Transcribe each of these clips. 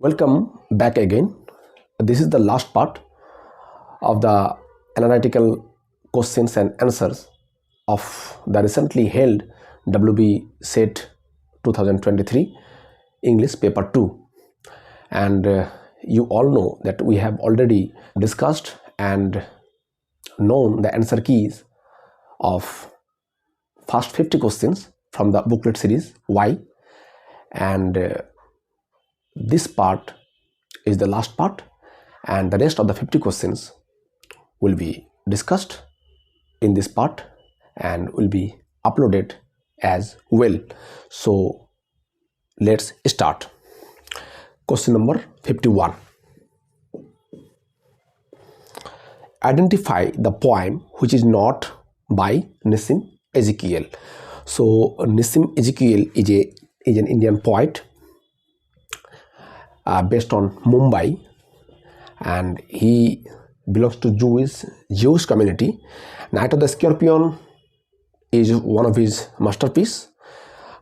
Welcome back again. This is the last part of the analytical questions and answers of the recently held WBSET 2023 English paper 2. And you all know that we have already discussed and known the answer keys of first 50 questions from the booklet series Y, and this part is the last part, and the rest of the 50 questions will be discussed in this part and will be uploaded as well. So let's start. Question number 51. Identify the poem which is not by Nissim Ezekiel. So Nissim Ezekiel is an Indian poet based on Mumbai, and he belongs to Jewish community. Night of the Scorpion is one of his masterpiece.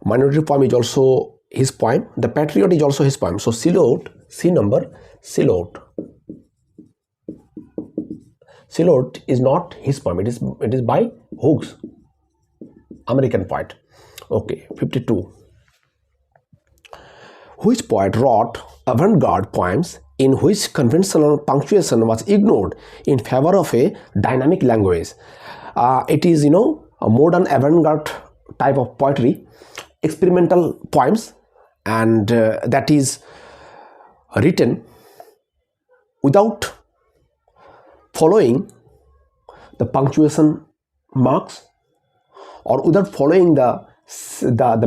Minority Poem is also his poem. The Patriot is also his poem. So Silhouette, Silhouette is not his poem. It is by Hughes, American poet. Okay, 52. Which poet wrote avant-garde poems in which conventional punctuation was ignored in favor of a dynamic language? It is, a modern avant-garde type of poetry, experimental poems, and that is written without following the punctuation marks or without following the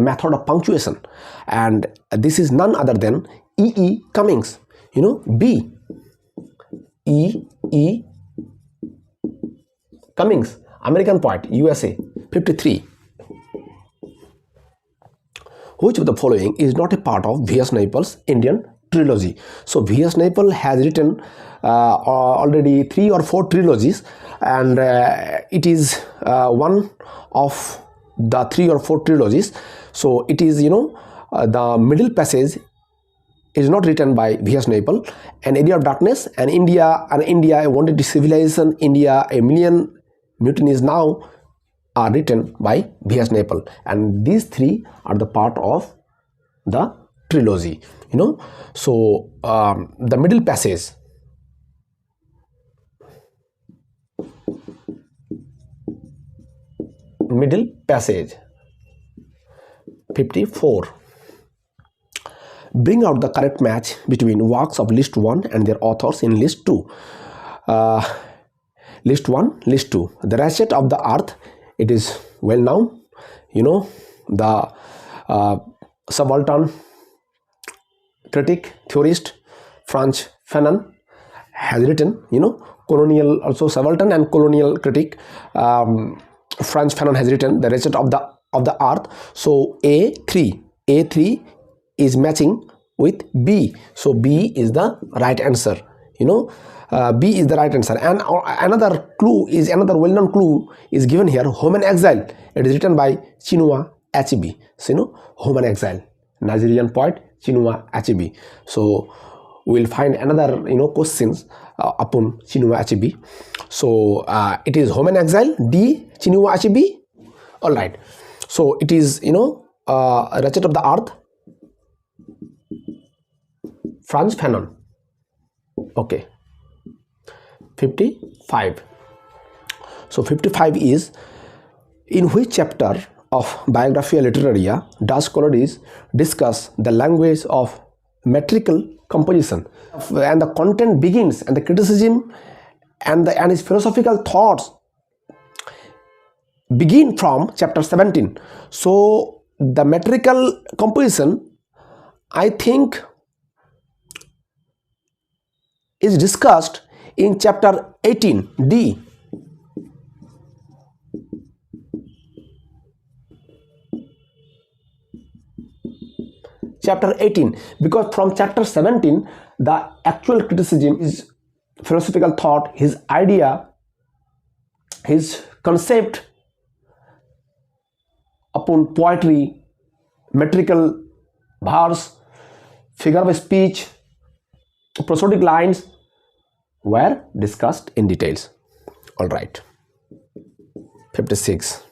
method of punctuation, and this is none other than E. Cummings. B. E. Cummings, American poet, USA. 53. Which of the following is not a part of V.S. Naipaul's Indian trilogy? So V.S. Naipaul has written already 3 or 4 trilogies, and it is one of the 3 or 4 trilogies. So it is, the middle passage is not written by V.S. Naipaul. An Area of Darkness, and India, a Wanted Civilization, India, A Million Mutinies Now are written by V.S. Naipaul, and these 3 are the part of the trilogy. So the middle passage, middle passage 54. Bring out the correct match between works of list 1 and their authors in list 2. List 1, list 2. The Ratchet of the Earth, it is well known. The subaltern critic, theorist Frantz Fanon has written, colonial, also subaltern and colonial critic Frantz Fanon has written The Ratchet of the Earth. So A3 is matching with B. So B is the right answer. B is the right answer. And another well-known clue is given here. Home and Exile. It is written by Chinua Achebe. So Home and Exile, Nigerian poet Chinua Achebe. So we will find another questions upon Chinua Achebe. So it is Home and Exile. D, Chinua Achebe. All right. So it is Ratchet of the Earth, Frantz Fanon. Okay. 55. So 55 is, in which chapter of Biographia Literaria does Coleridge discuss the language of metrical composition, and the content begins, and the criticism and his philosophical thoughts begin from chapter 17. So the metrical composition, I think, is discussed in chapter 18, D. Chapter 18, because from chapter 17 the actual criticism is philosophical thought, his idea, his concept upon poetry, metrical verse, figure of speech, prosodic lines were discussed in details. All right. 56.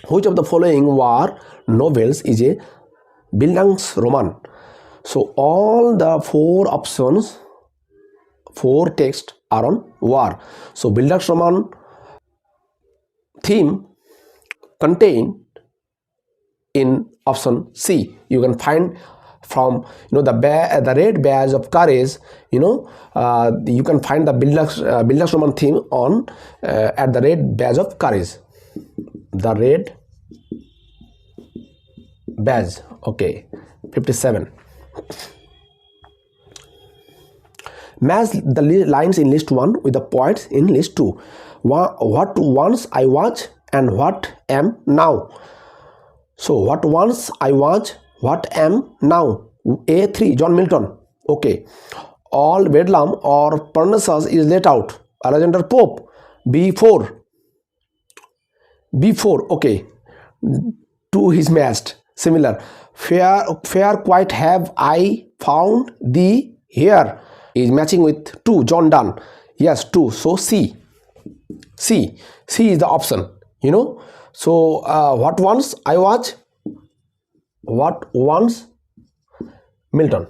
Which of the following war novels is a Bildungsroman? So all the four options, four texts are on war. So Bildungsroman theme contained in option C. You can find from the red badge of courage. You can find the Bildungsroman theme on at the red badge of courage. The red badge. Okay. 57. Match the lines in list 1 with the points in list 2. What once I was and what am now. So what once I was, what am now. A3, John Milton. Okay. All Bedlam or Parnassus is let out. Alexander Pope. B4. Okay. 2 is matched. Similar. Fair quite have I found thee here is matching with 2, John Donne. Yes, 2. So C is the option. So what once I was, what once Milton.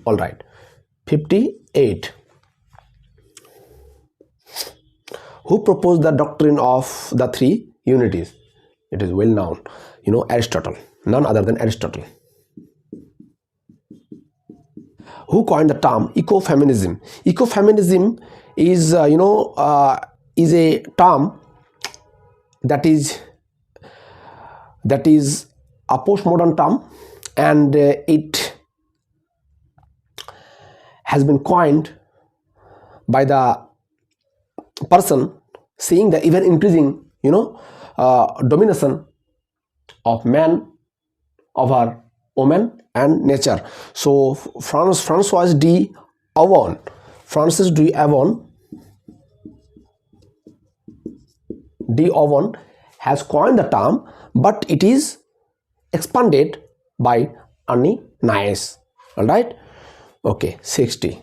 All right. 58. Who proposed the doctrine of the three unities? It is well known. Aristotle. None other than Aristotle. Who coined the term ecofeminism? Ecofeminism is a term that is a postmodern term, and it has been coined by the person seeing the ever increasing domination of man over woman and nature. So Francis D. Avon has coined the term, but it is expanded by Annie Nies. All right. Okay. 60.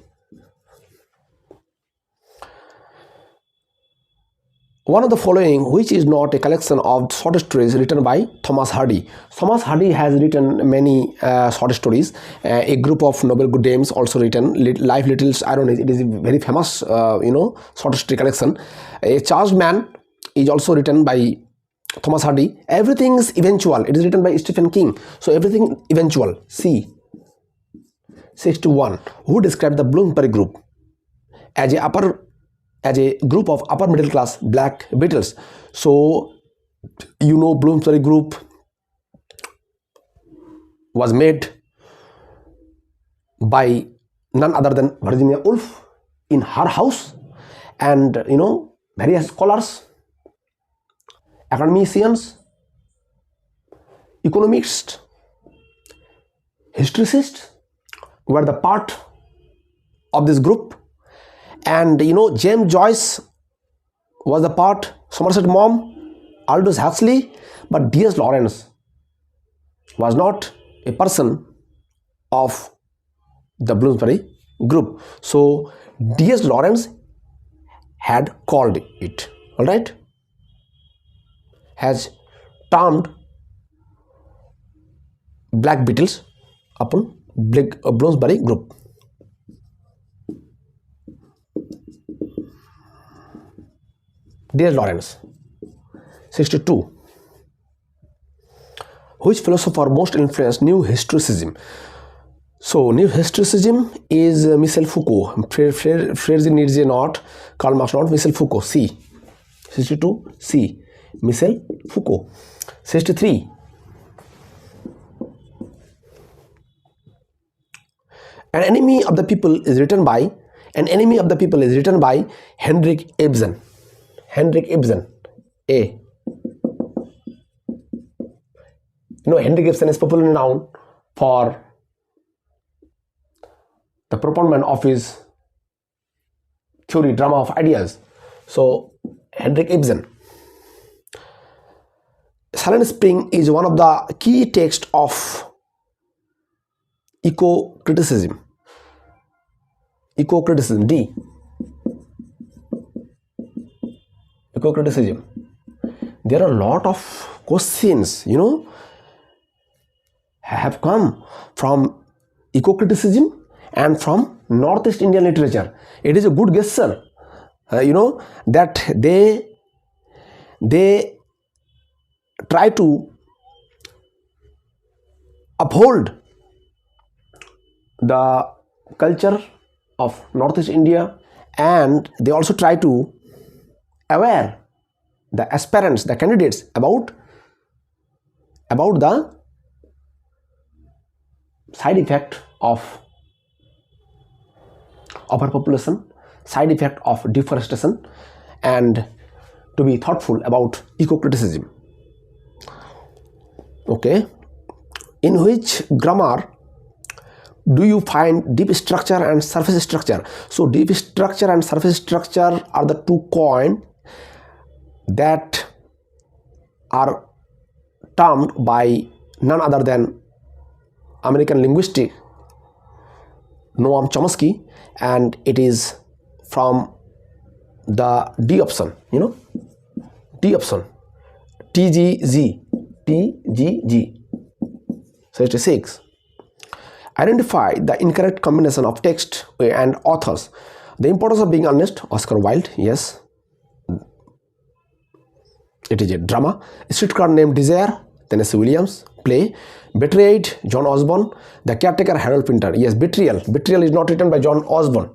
One of the following which is not a collection of short stories written by Thomas Hardy. Thomas Hardy has written many short stories. A group of noble good dames also written. Life Little Iron Age. It is a very famous short story collection. A Charged Man is also written by Thomas Hardy. Everything's Eventual. It is written by Stephen King. So everything eventual. C. 61. Who described the Bloomsbury group as a group of upper middle class black Beatles? So Bloomsbury group was made by none other than Virginia Woolf in her house, and various scholars, academicians, economists, historicists were the part of this group. And James Joyce was the part, Somerset Maugham, Aldous Huxley, but D.S. Lawrence was not a person of the Bloomsbury group. So D.S. Lawrence had called it, all right, has termed Black Beatles upon Bloomsbury group. D.S. Lawrence. 62. Which philosopher most influenced New Historicism? So New Historicism is Michel Foucault. Friedrich Nietzsche not, Karl Marx not, Michel Foucault. C. 62. C. Michel Foucault. 63. An Enemy of the People is written by Henrik Ibsen. Henrik Ibsen. A. Henrik Ibsen is popularly known for the proponent of his theory, drama of ideas. So Henrik Ibsen. Silent Spring is one of the key texts of eco-criticism. Eco-criticism, D. Eco-criticism. There are a lot of questions, have come from eco-criticism and from Northeast Indian literature. It is a good guess, sir. That they try to uphold the culture of Northeast India, and they also try to aware the aspirants, the candidates about the side effect of overpopulation, side effect of deforestation, and to be thoughtful about eco-criticism. Okay, in which grammar do you find deep structure and surface structure? So deep structure and surface structure are the two coins that are termed by none other than American linguistic Noam Chomsky, and it is from the D option, D option, TGG. 66. Identify the incorrect combination of text and authors. The Importance of Being Honest, Oscar Wilde, yes. It is a drama. Streetcar Named Desire, Tennessee Williams. Play. Betrayed, John Osborne. The Caretaker, Harold Pinter. Yes, Betrayal. Betrayal is not written by John Osborne.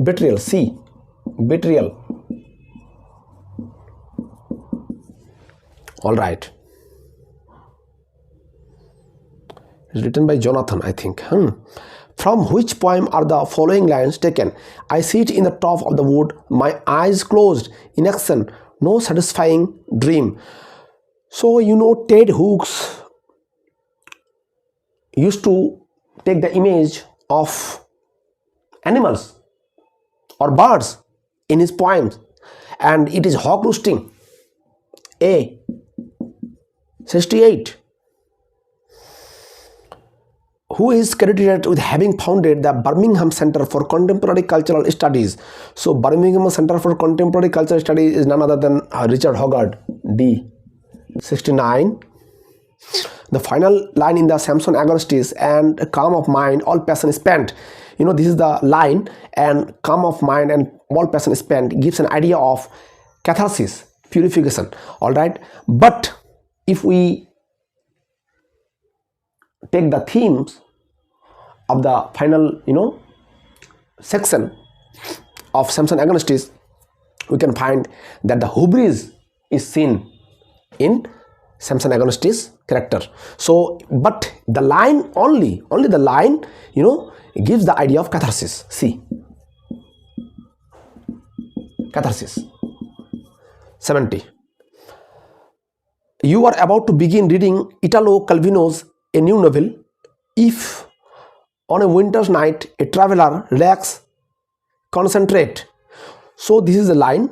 Betrayal, C. Betrayal. All right. It's written by Jonathan, I think. From which poem are the following lines taken? I sit in the top of the wood, my eyes closed, in action, no satisfying dream. So Ted Hooks used to take the image of animals or birds in his poems, and it is hawk roosting. A. 68. Who is credited with having founded the Birmingham Center for Contemporary Cultural Studies? So Birmingham Center for Contemporary Cultural Studies is none other than Richard Hoggard. D. 69. The final line in the Samson Agonistes, and calm of mind, all passion spent. This is the line, and calm of mind and all passion spent gives an idea of catharsis, purification. All right, but if we take the themes of the final section of Samson Agonistes, we can find that the hubris is seen in Samson Agonistes character. So but the line only the line gives the idea of catharsis. See, catharsis. 70. You are about to begin reading Italo Calvino's A New Novel. If on a winter's night a traveler lacks concentrate. So this is the line,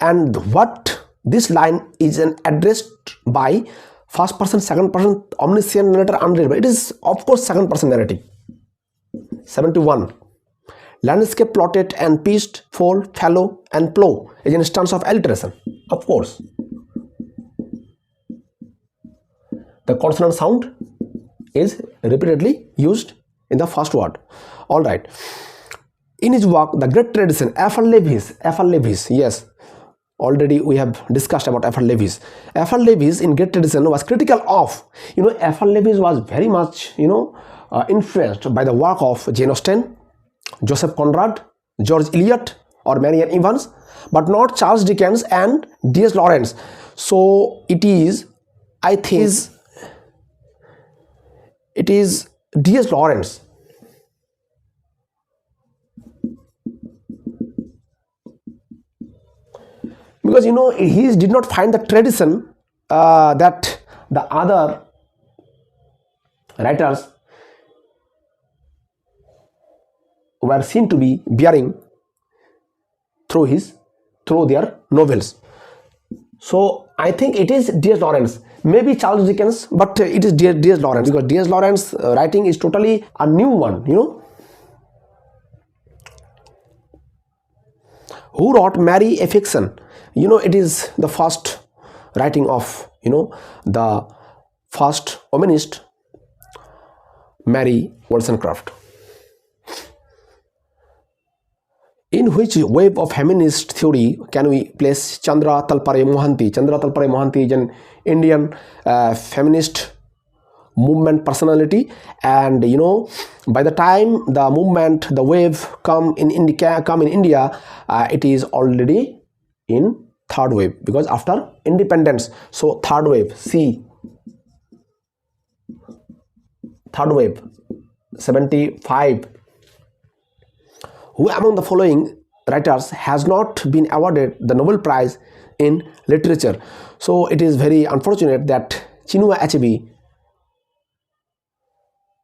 and what this line is an addressed by first person, second person, omniscient narrator, unreadable. It is of course second person narrative. 71. Landscape plotted and pitched, fold, fallow and plow is an instance of alliteration. Of course. The consonant sound is repeatedly used in the first word. All right. In his work, The Great Tradition, F.R. Leavis, yes, already we have discussed about F.R. Leavis. F.R. Leavis in Great Tradition was critical of, F.R. Leavis was very much, influenced by the work of Jane Austen, Joseph Conrad, George Eliot or Marianne Evans, but not Charles Dickens and D.S. Lawrence. So it is, I think, it is D.S. Lawrence. Because he did not find the tradition that the other writers were seen to be bearing through their novels. So I think it is D.S. Lawrence. maybe Charles Dickens, but it is D.S. Lawrence, because D.S. Lawrence writing is totally a new one, Who wrote Marry a Fiction? It is the first writing of, the first womanist, Mary Wollstonecraft. In which wave of feminist theory can we place Chandra Talpare Mohanty? Chandra Talpare Mohanty is an Indian feminist movement personality, and by the time the movement, the wave come in India, it is already in third wave, because after independence. So third wave, see, third wave, 75. Who among the following writers has not been awarded the Nobel Prize in Literature? So it is very unfortunate that Chinua Achebe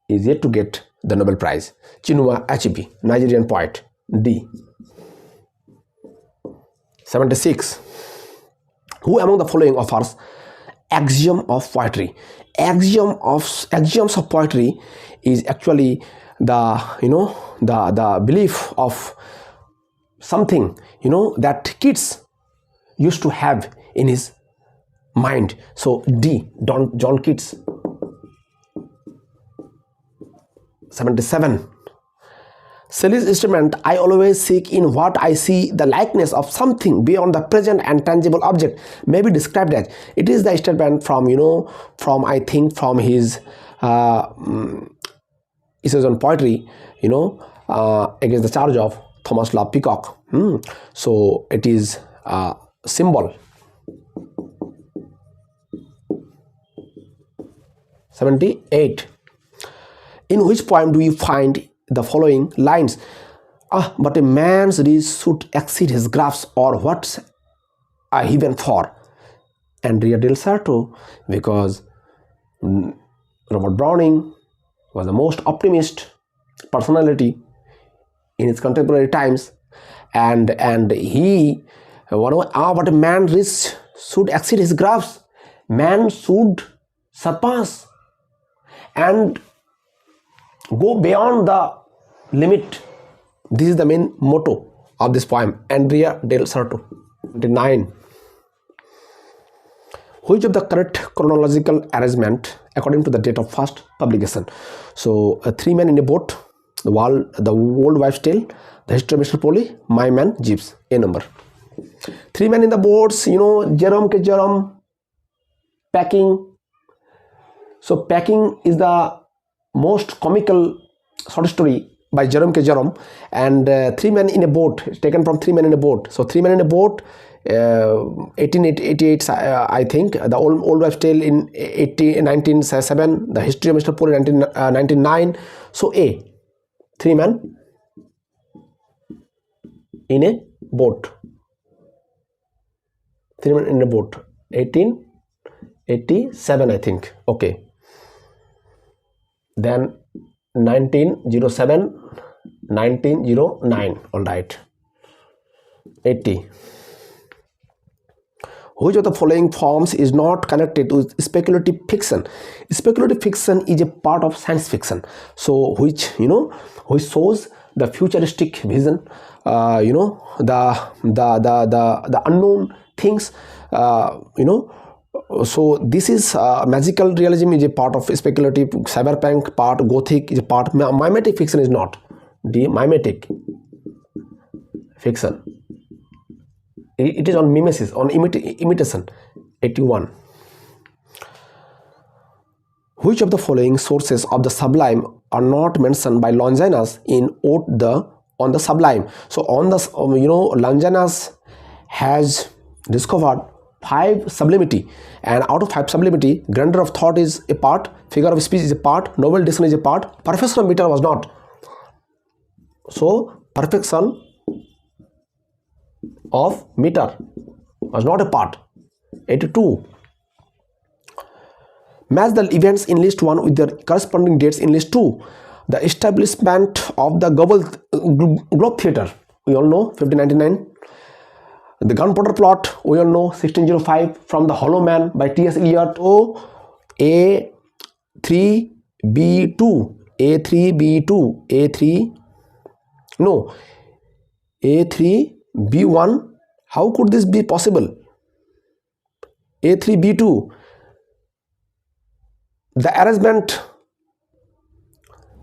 is yet to get the Nobel Prize. Chinua Achebe, Nigerian poet. D. 76. Who among the following offers axiom of poetry? Axioms of poetry is actually the the belief of something that kids used to have in his mind. So D. John Keats. 77. Shelley's instrument, I always seek in what I see the likeness of something beyond the present and tangible object, may be described as. It is the statement from I think from his essays on poetry, against the charge of Thomas Love Peacock. So it is a symbol. 78. In which poem do you find the following lines? But a man's reach should exceed his grasp, or what's a heaven for? Andrea del Sarto, because Robert Browning was the most optimist personality in his contemporary times, and he but a man's reach should exceed his grasp. Man should surpass and go beyond the limit. This is the main motto of this poem. Andrea del Sarto. 29. Which of the correct chronological arrangement according to the date of first publication? So, Three Men in a Boat, The Old Wives' Tale, The History of Mr. Polly, My Man Jeeves. A number. Three Men in the Boats, Jerome ke Jerome, Packing. So, Packing is the most comical short story by Jerome K. Jerome, and Three Men in a Boat is taken from Three Men in a Boat. So Three Men in a Boat, 1888, I think. The Old Wives' Tale in 1907. The History of Mr. Polly, 1909. So A. Three Men in a Boat. Three Men in a Boat, 1887, I think. Okay. Then 1907, 1909, all right. 80. Which of the following forms is not connected to speculative fiction? Speculative fiction is a part of science fiction. So which shows the futuristic vision, the unknown things, So this is magical realism is a part of speculative, cyberpunk part, gothic is a part, mimetic fiction is not. The mimetic fiction, it is on mimesis, on imitation. 81. Which of the following sources of the sublime are not mentioned by Longinus in Ode on the Sublime? So on the Longinus has discovered 5 sublimity, and out of 5 sublimity, grandeur of thought is a part, figure of speech is a part, novel diction is a part, perfection of meter was not. So perfection of meter was not a part. 82. Match the events in list 1 with their corresponding dates in list 2. The establishment of the Globe Theatre, we all know, 1599. The gunpowder plot, we all know 1605 from The Hollow Man by T.S. Eliot. A3B2, A3B1. How could this be possible? A3B2. The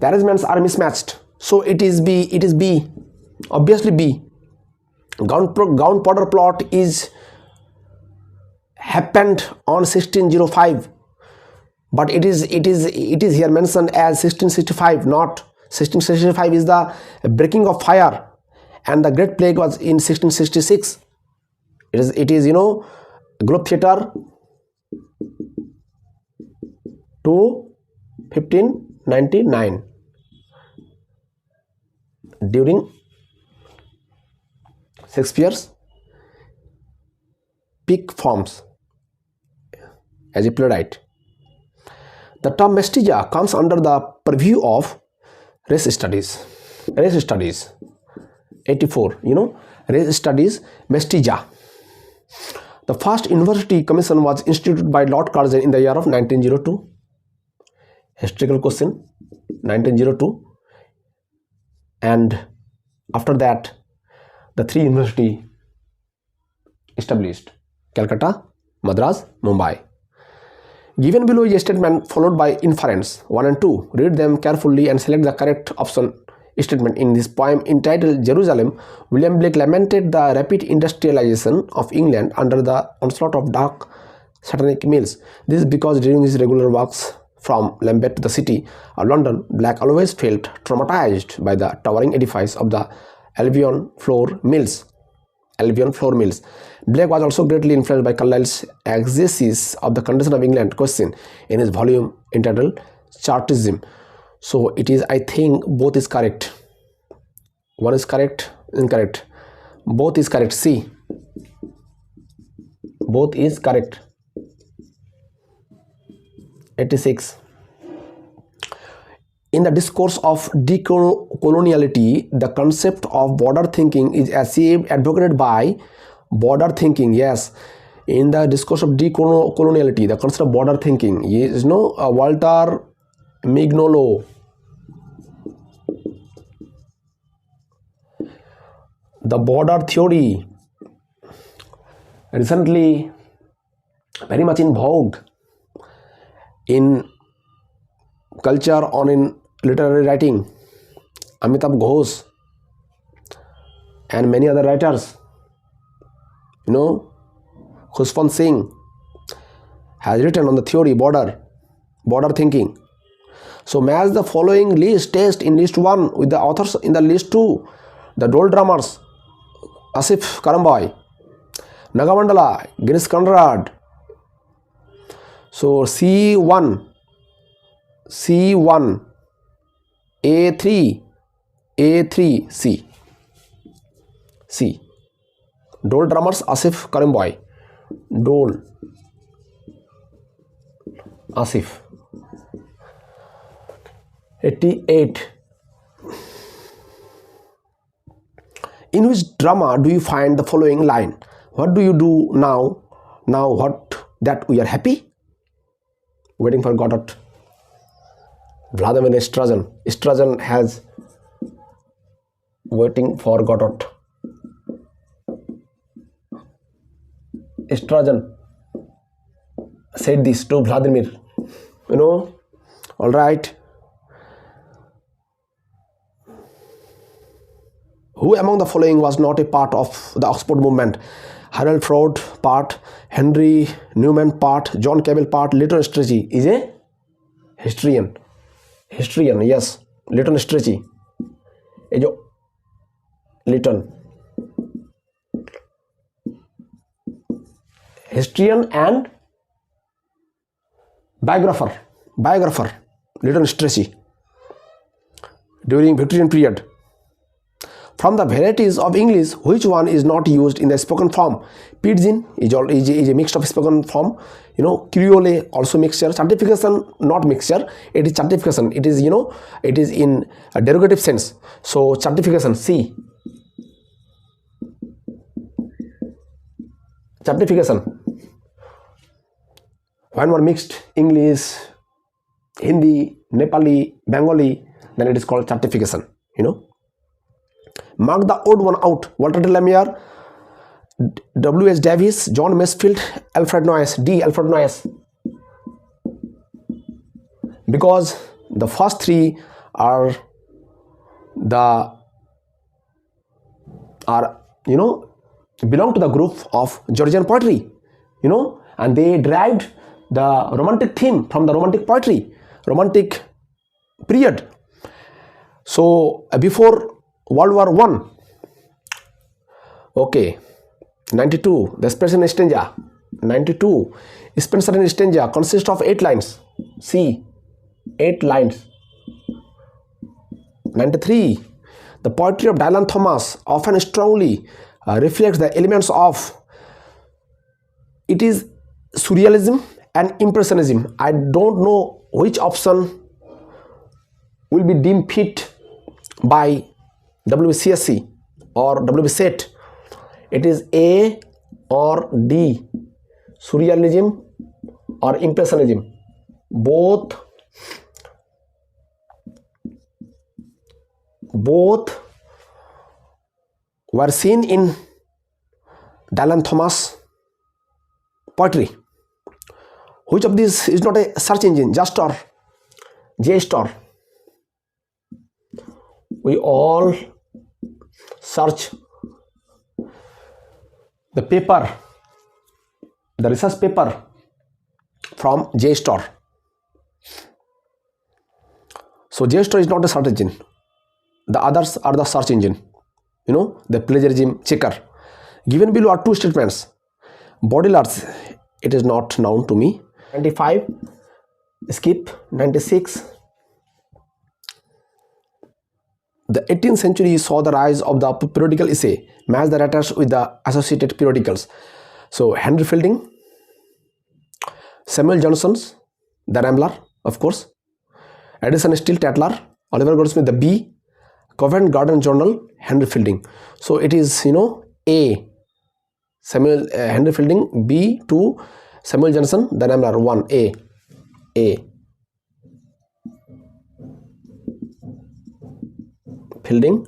arrangements are mismatched. So it is B, obviously B. Gunpowder plot is happened on 1605, but it is here mentioned as 1665, not 1665 is the breaking of fire, and the Great Plague was in 1666. It is Globe Theatre to 1599 during Shakespeare's peak forms as a playwright. The term mestiza comes under the purview of race studies. 84, race studies, mestiza. The first university commission was instituted by Lord Curzon in the year of 1902. Historical question, 1902. And after that, the three universities established: Calcutta, Madras, Mumbai. Given below is a statement followed by inference 1 and 2. Read them carefully and select the correct option statement. In this poem entitled Jerusalem, William Blake lamented the rapid industrialization of England under the onslaught of dark satanic mills. This is because during his regular walks from Lambeth to the city of London, Blake always felt traumatized by the towering edifice of the Albion floor mills. Blake was also greatly influenced by Carlyle's exegesis of the condition of England question in his volume entitled Chartism. So it is, I think, both is correct. One is correct, incorrect. Both is correct. C. Both is correct. 86. In the discourse of decoloniality, the concept of border thinking is advocated by border thinking. Yes, in the discourse of decoloniality, the concept of border thinking is Walter Mignolo. The border theory, recently very much in vogue in culture or in literary writing. Amitabh Ghosh and many other writers, Khushwant Singh has written on the theory border thinking. So match the following list test in list 1 with the authors in the list 2. The Dole Drummers, Asif Karamboy, Nagamandala, Girish Conrad. So C1, A3, C. Dole Drummers, Asif Karimboy. Dole, Asif. 88. In which drama do you find the following line? What do you do now what that we are happy? Waiting for Godot. Vladimir Strajan. Strajan has Waiting for Godot. Strajan said this to Vladimir. All right. Who among the following was not a part of the Oxford movement? Harold Froude part, Henry Newman part, John Cabell part. Leighton Strachey is a historian. Yes. Leighton Strachey. Leighton. Historian and biographer. Leighton Strachey. During Victorian period. From the varieties of English, which one is not used in the spoken form? Pidgin is a mixture of spoken form. Creole also mixture. Certification not mixture. It is certification. It is it is in a derogative sense. So certification C. Chaptification. When one mixed English, Hindi, Nepali, Bengali, then it is called chaptification. Mark the odd one out. Walter de la Mare, W.S. Davis, John Masefield, Alfred Noyes, Alfred Noyes. Because the first three are belong to the group of Georgian poetry, and they derived the romantic theme from the romantic poetry, romantic period. So before World War I, okay, 92, the Spencer and Stanza. 92, Spencer and Stanza consists of 8 lines. See, 8 lines. 93, the poetry of Dylan Thomas often strongly reflects the elements of, it is surrealism and impressionism. I don't know which option will be deemed fit by WBSET or WBSET. It is A or D, surrealism or impressionism. Both were seen in Dylan Thomas poetry. Which of these is not a search engine? Just or JSTOR? We all search the paper, the research paper from JSTOR. So JSTOR is not a search engine. The others are the search engine. The plagiarism checker. Given below are 2 statements. Baudrillard's, it is not known to me. 95, skip. 96. The 18th century saw the rise of the periodical essay, match the writers with the associated periodicals. So Henry Fielding, Samuel Johnson's The Rambler, of course, Addison Steele Tatler, Oliver Goldsmith, The Bee, Covent Garden Journal, Henry Fielding. So it is, A, Samuel Henry Fielding, B, 2, Samuel Johnson, The Rambler, 1, A. Fielding,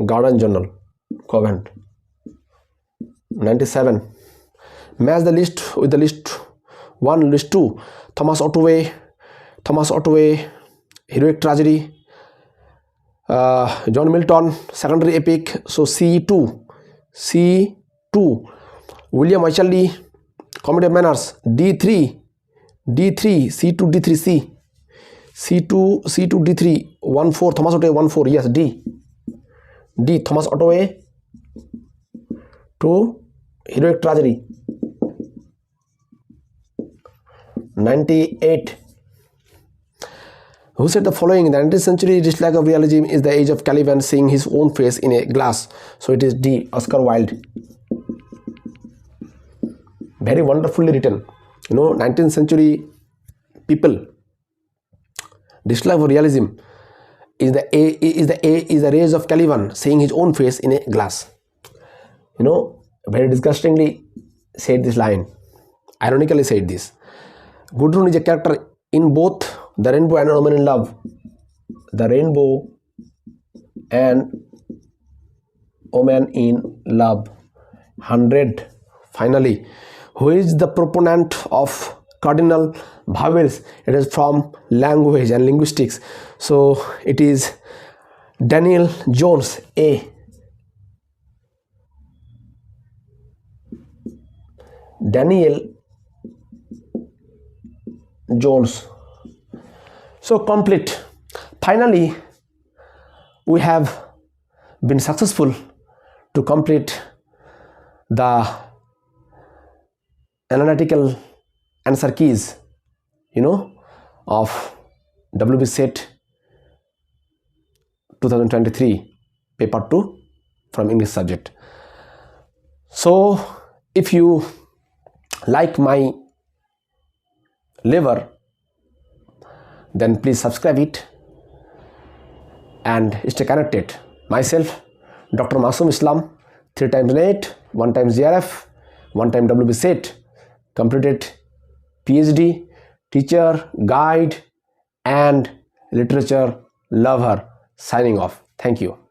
Garden Journal, Covent. 97. Match the list with the list 1, list 2. Thomas Otway, Heroic Tragedy. John Milton, Secondary Epic. So C2. William Wycherley, Comedy of Manners. D3, C2, D3, C2, D3, 1-4, Thomas Otway, 1-4, yes, D, Thomas Otway to Heroic Tragedy. 98. Who said the following? The 19th century dislike of realism is the age of Caliban seeing his own face in a glass. So it is D, Oscar Wilde. Very wonderfully written. 19th century people dislike of realism is the age of Caliban seeing his own face in a glass. Very disgustingly said this line. Ironically said this. Gudrun is a character in both The Rainbow and A Woman in Love. The Rainbow and Woman in Love. 100. Finally, who is the proponent of cardinal vowels? It is from language and linguistics. So it is Daniel Jones, A. Daniel Jones. So complete. Finally, we have been successful to complete the analytical answer keys, of WBSET 2023 paper 2 from English subject. So if you like my labor, then please subscribe it and stay connected. Myself, Dr. Masum Islam, 3 times net, one time GRF, one time WBSET, completed PhD, teacher, guide, and literature lover, signing off. Thank you.